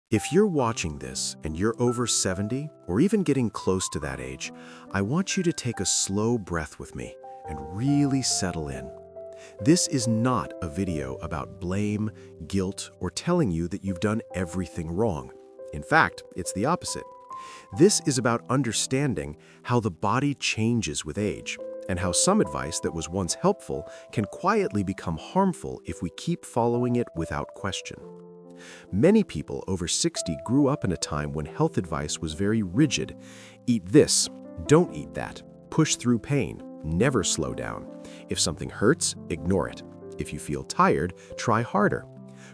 If you're watching this and you're over 70 or even getting close to that age, I want you to take a slow breath with me and really settle in. This is not a video about blame, guilt, or telling you that you've done everything wrong. In fact, it's the opposite. This is about understanding how the body changes with age and how some advice that was once helpful can quietly become harmful if we keep following it without question. Many people over 60 grew up in a time when health advice was very rigid. Eat this, don't eat that, push through pain, never slow down. If something hurts, ignore it. If you feel tired, try harder.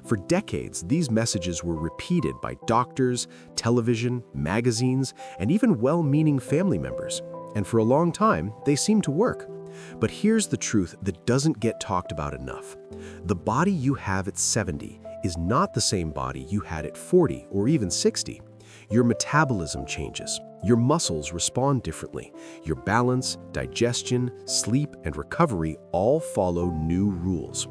For decades, these messages were repeated by doctors, television, magazines, and even well-meaning family members. And for a long time, they seemed to work. But here's the truth that doesn't get talked about enough. The body you have at 70 is not the same body you had at 40 or even 60. Your metabolism changes. Your muscles respond differently. Your balance, digestion, sleep, and recovery all follow new rules.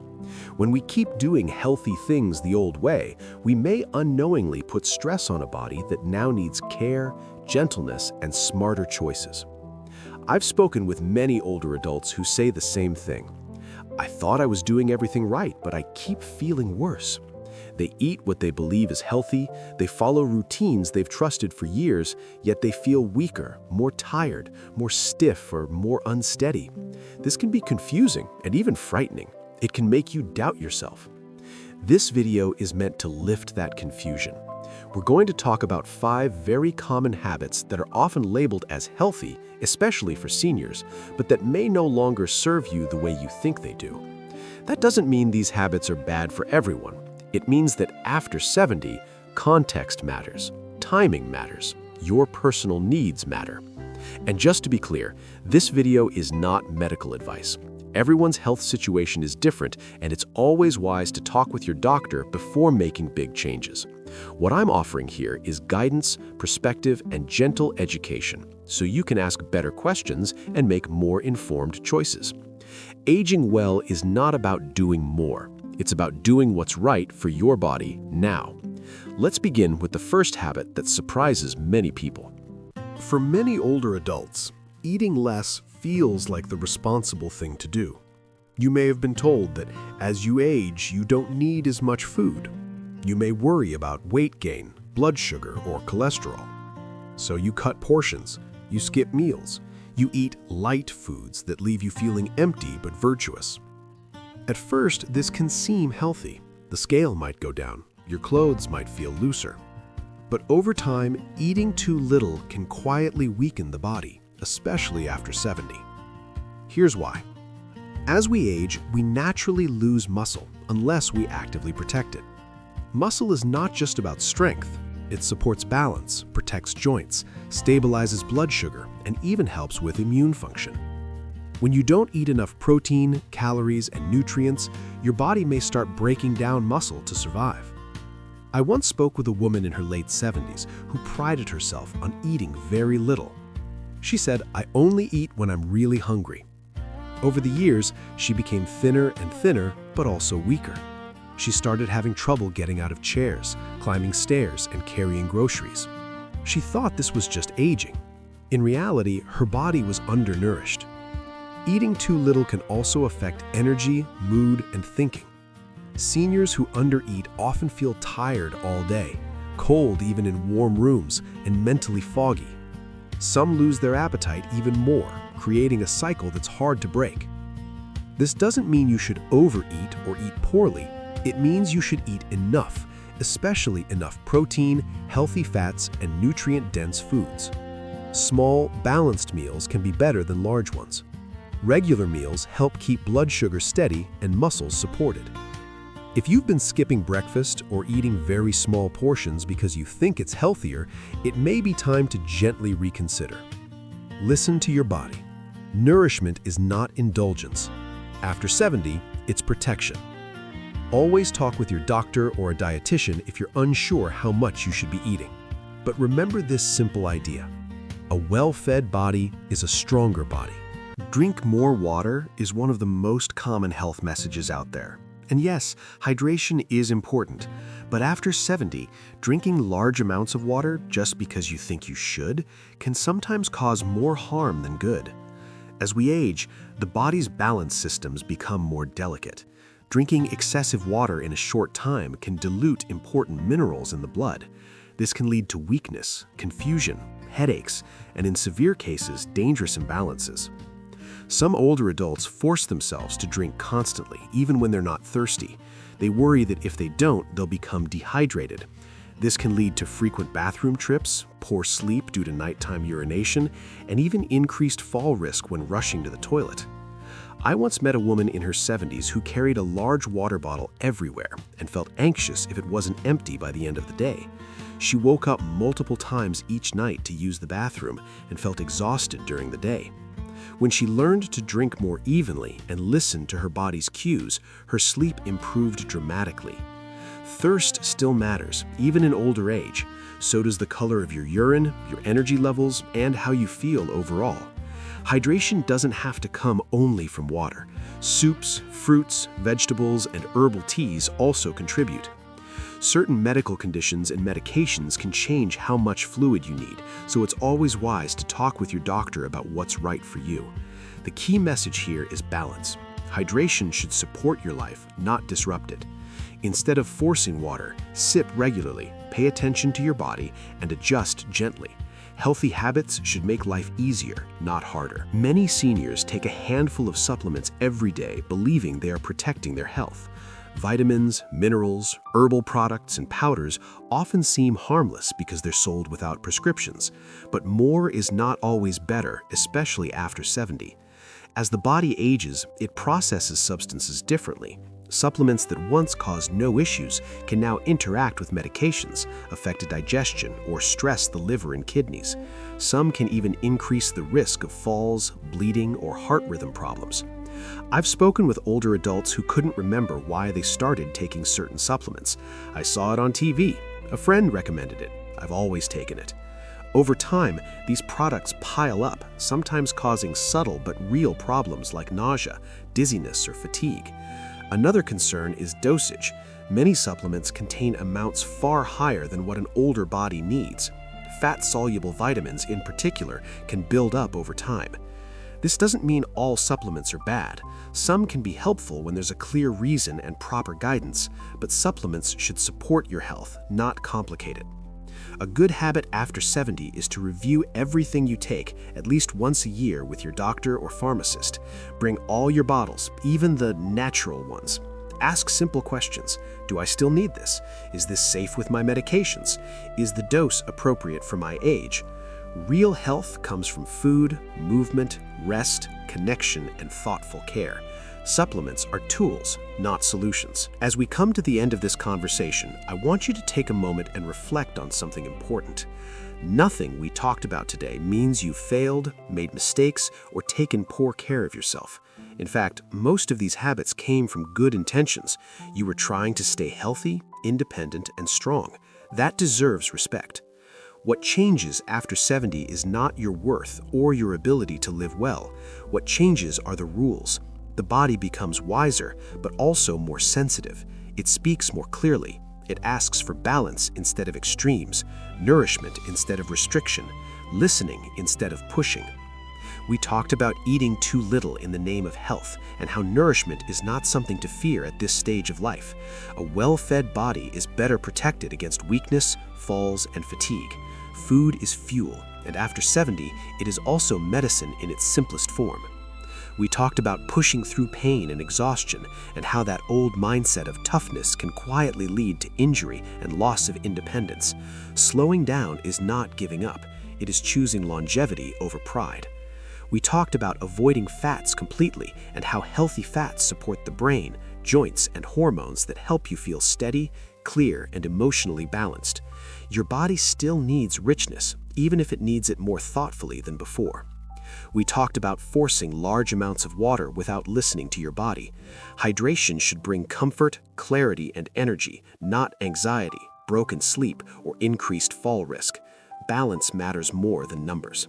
When we keep doing healthy things the old way, we may unknowingly put stress on a body that now needs care, gentleness, and smarter choices. I've spoken with many older adults who say the same thing. I thought I was doing everything right, but I keep feeling worse. They eat what they believe is healthy, they follow routines they've trusted for years, yet they feel weaker, more tired, more stiff, or more unsteady. This can be confusing and even frightening. It can make you doubt yourself. This video is meant to lift that confusion. We're going to talk about 5 very common habits that are often labeled as healthy, especially for seniors, but that may no longer serve you the way you think they do. That doesn't mean these habits are bad for everyone. It means that after 70, context matters, timing matters, your personal needs matter. And just to be clear, this video is not medical advice. Everyone's health situation is different, and it's always wise to talk with your doctor before making big changes. What I'm offering here is guidance, perspective, and gentle education, so you can ask better questions and make more informed choices. Aging well is not about doing more. It's about doing what's right for your body now. Let's begin with the first habit that surprises many people. For many older adults, eating less feels like the responsible thing to do. You may have been told that as you age, you don't need as much food. You may worry about weight gain, blood sugar, or cholesterol. So you cut portions, you skip meals, you eat light foods that leave you feeling empty but virtuous. At first, this can seem healthy. The scale might go down, your clothes might feel looser. But over time, eating too little can quietly weaken the body, especially after 70. Here's why. As we age, we naturally lose muscle unless we actively protect it. Muscle is not just about strength. It supports balance, protects joints, stabilizes blood sugar, and even helps with immune function. When you don't eat enough protein, calories, and nutrients, your body may start breaking down muscle to survive. I once spoke with a woman in her late 70s who prided herself on eating very little. She said, "I only eat when I'm really hungry." Over the years, she became thinner and thinner, but also weaker. She started having trouble getting out of chairs, climbing stairs, and carrying groceries. She thought this was just aging. In reality, her body was undernourished. Eating too little can also affect energy, mood, and thinking. Seniors who undereat often feel tired all day, cold even in warm rooms, and mentally foggy. Some lose their appetite even more, creating a cycle that's hard to break. This doesn't mean you should overeat or eat poorly. It means you should eat enough, especially enough protein, healthy fats, and nutrient-dense foods. Small, balanced meals can be better than large ones. Regular meals help keep blood sugar steady and muscles supported. If you've been skipping breakfast or eating very small portions because you think it's healthier, it may be time to gently reconsider. Listen to your body. Nourishment is not indulgence. After 70, it's protection. Always talk with your doctor or a dietitian if you're unsure how much you should be eating. But remember this simple idea. A well-fed body is a stronger body. Drink more water is one of the most common health messages out there. And yes, hydration is important, but after 70, drinking large amounts of water just because you think you should can sometimes cause more harm than good. As we age, the body's balance systems become more delicate. Drinking excessive water in a short time can dilute important minerals in the blood. This can lead to weakness, confusion, headaches, and in severe cases, dangerous imbalances. Some older adults force themselves to drink constantly, even when they're not thirsty. They worry that if they don't, they'll become dehydrated. This can lead to frequent bathroom trips, poor sleep due to nighttime urination, and even increased fall risk when rushing to the toilet. I once met a woman in her 70s who carried a large water bottle everywhere and felt anxious if it wasn't empty by the end of the day. She woke up multiple times each night to use the bathroom and felt exhausted during the day. When she learned to drink more evenly and listen to her body's cues, her sleep improved dramatically. Thirst still matters, even in older age. So does the color of your urine, your energy levels, and how you feel overall. Hydration doesn't have to come only from water. Soups, fruits, vegetables, and herbal teas also contribute. Certain medical conditions and medications can change how much fluid you need, so it's always wise to talk with your doctor about what's right for you. The key message here is balance. Hydration should support your life, not disrupt it. Instead of forcing water, sip regularly, pay attention to your body, and adjust gently. Healthy habits should make life easier, not harder. Many seniors take a handful of supplements every day, believing they are protecting their health. Vitamins, minerals, herbal products, and powders often seem harmless because they're sold without prescriptions. But more is not always better, especially after 70. As the body ages, it processes substances differently. Supplements that once caused no issues can now interact with medications, affect digestion, or stress the liver and kidneys. Some can even increase the risk of falls, bleeding, or heart rhythm problems. I've spoken with older adults who couldn't remember why they started taking certain supplements. I saw it on TV. A friend recommended it. I've always taken it. Over time, these products pile up, sometimes causing subtle but real problems like nausea, dizziness, or fatigue. Another concern is dosage. Many supplements contain amounts far higher than what an older body needs. Fat-soluble vitamins, in particular, can build up over time. This doesn't mean all supplements are bad. Some can be helpful when there's a clear reason and proper guidance, but supplements should support your health, not complicate it. A good habit after 70 is to review everything you take at least once a year with your doctor or pharmacist. Bring all your bottles, even the natural ones. Ask simple questions. Do I still need this? Is this safe with my medications? Is the dose appropriate for my age? Real health comes from food, movement, rest, connection, and thoughtful care. Supplements are tools, not solutions. As we come to the end of this conversation, I want you to take a moment and reflect on something important. Nothing we talked about today means you failed, made mistakes, or taken poor care of yourself. In fact, most of these habits came from good intentions. You were trying to stay healthy, independent, and strong. That deserves respect. What changes after 70 is not your worth or your ability to live well. What changes are the rules. The body becomes wiser, but also more sensitive. It speaks more clearly. It asks for balance instead of extremes, nourishment instead of restriction, listening instead of pushing. We talked about eating too little in the name of health and how nourishment is not something to fear at this stage of life. A well-fed body is better protected against weakness, falls, and fatigue. Food is fuel, and after 70, it is also medicine in its simplest form. We talked about pushing through pain and exhaustion and how that old mindset of toughness can quietly lead to injury and loss of independence. Slowing down is not giving up. It is choosing longevity over pride. We talked about avoiding fats completely and how healthy fats support the brain, joints, and hormones that help you feel steady, clear, and emotionally balanced. Your body still needs richness, even if it needs it more thoughtfully than before. We talked about forcing large amounts of water without listening to your body. Hydration should bring comfort, clarity, and energy, not anxiety, broken sleep, or increased fall risk. Balance matters more than numbers.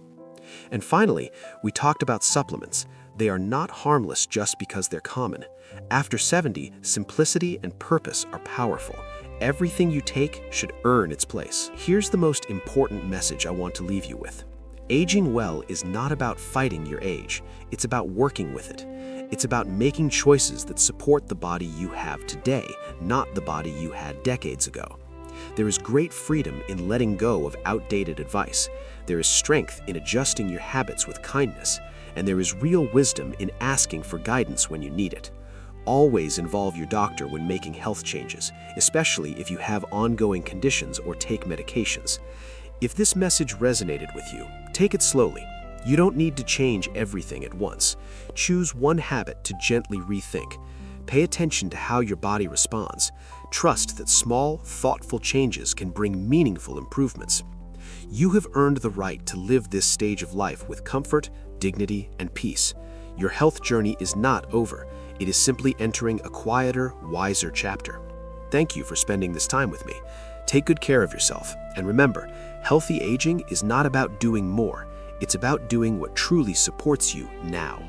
And finally, we talked about supplements. They are not harmless just because they're common. After 70, simplicity and purpose are powerful. Everything you take should earn its place. Here's the most important message I want to leave you with. Aging well is not about fighting your age. It's about working with it. It's about making choices that support the body you have today, not the body you had decades ago. There is great freedom in letting go of outdated advice. There is strength in adjusting your habits with kindness. And there is real wisdom in asking for guidance when you need it. Always involve your doctor when making health changes, especially if you have ongoing conditions or take medications. If this message resonated with you, take it slowly. You don't need to change everything at once. Choose one habit to gently rethink. Pay attention to how your body responds. Trust that small, thoughtful changes can bring meaningful improvements. You have earned the right to live this stage of life with comfort, dignity, and peace. Your health journey is not over. It is simply entering a quieter, wiser chapter. Thank you for spending this time with me. Take good care of yourself. And remember, healthy aging is not about doing more. It's about doing what truly supports you now.